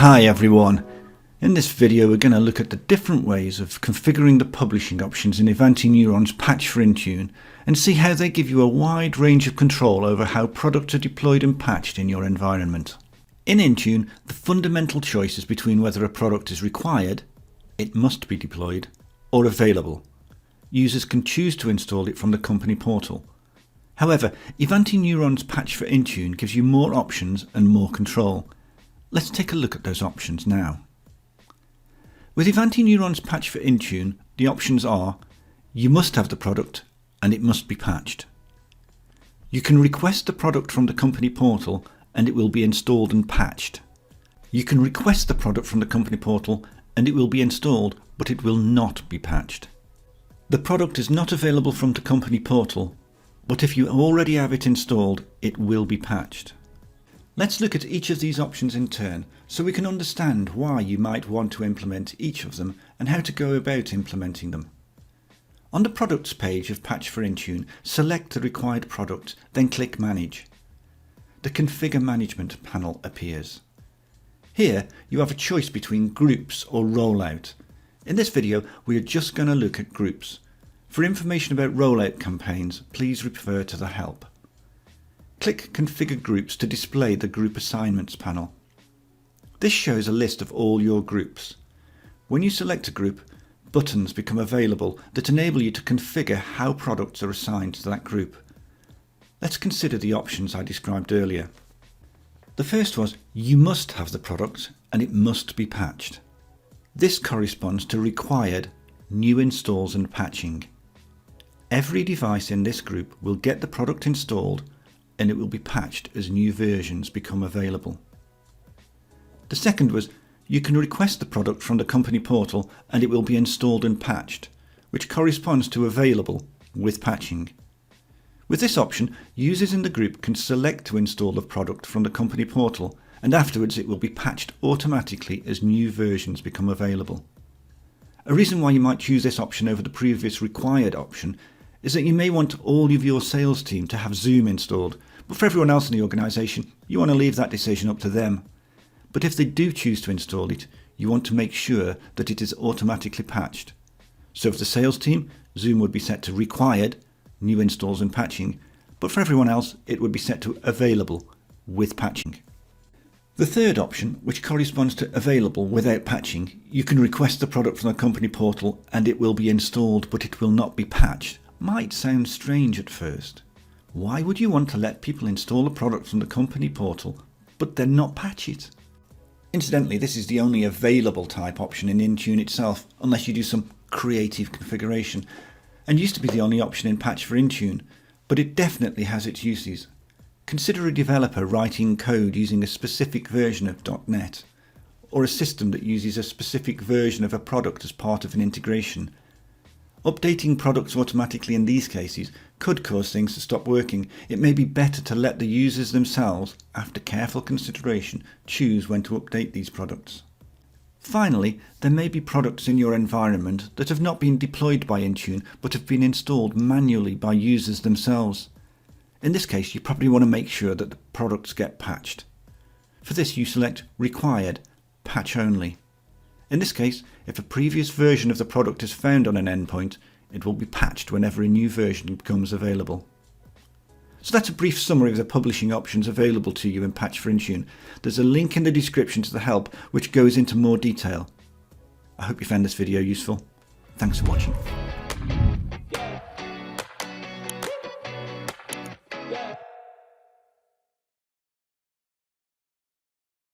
Hi everyone. In this video we're going to look at the different ways of configuring the publishing options in Ivanti Neurons Patch for Intune and see how they give you a wide range of control over how products are deployed and patched in your environment. In Intune, the fundamental choice is between whether a product is required, it must be deployed, or available. Users can choose to install it from the company portal. However, Ivanti Neurons Patch for Intune gives you more options and more control. Let's take a look at those options now. With Ivanti Neurons Patch for Intune, the options are: you must have the product and it must be patched. You can request the product from the company portal and it will be installed and patched. You can request the product from the company portal and it will be installed, but it will not be patched. The product is not available from the company portal, but if you already have it installed, it will be patched. Let's look at each of these options in turn so we can understand why you might want to implement each of them and how to go about implementing them. On the Products page of Patch for Intune, select the required product, then click Manage. The Configure Management panel appears. Here you have a choice between Groups or Rollout. In this video we are just going to look at Groups. For information about rollout campaigns, please refer to the help. Click Configure Groups to display the Group Assignments panel. This shows a list of all your groups. When you select a group, buttons become available that enable you to configure how products are assigned to that group. Let's consider the options I described earlier. The first was you must have the product and it must be patched. This corresponds to required new installs and patching. Every device in this group will get the product installed and it will be patched as new versions become available. The second was you can request the product from the company portal and it will be installed and patched, which corresponds to available with patching. With this option, users in the group can select to install the product from the company portal and afterwards it will be patched automatically as new versions become available. A reason why you might choose this option over the previous required option is that you may want all of your sales team to have Zoom installed, but for everyone else in the organisation, you want to leave that decision up to them. But if they do choose to install it, you want to make sure that it is automatically patched. So for the sales team, Zoom would be set to required, new installs and patching, but for everyone else, it would be set to available with patching. The third option, which corresponds to available without patching, you can request the product from the company portal and it will be installed, but it will not be patched. Might sound strange at first. Why would you want to let people install a product from the company portal but then not patch it? Incidentally, this is the only available type option in Intune itself, unless you do some creative configuration, and used to be the only option in Patch for Intune, but it definitely has its uses. Consider a developer writing code using a specific version of .NET, or a system that uses a specific version of a product as part of an integration. Updating products automatically in these cases could cause things to stop working. It may be better to let the users themselves, after careful consideration, choose when to update these products. Finally, there may be products in your environment that have not been deployed by Intune but have been installed manually by users themselves. In this case, you probably want to make sure that the products get patched. For this, you select Required, Patch Only. In this case, if a previous version of the product is found on an endpoint, it will be patched whenever a new version becomes available. So that's a brief summary of the publishing options available to you in Patch for Intune. There's a link in the description to the help which goes into more detail. I hope you found this video useful. Thanks for watching. Yeah.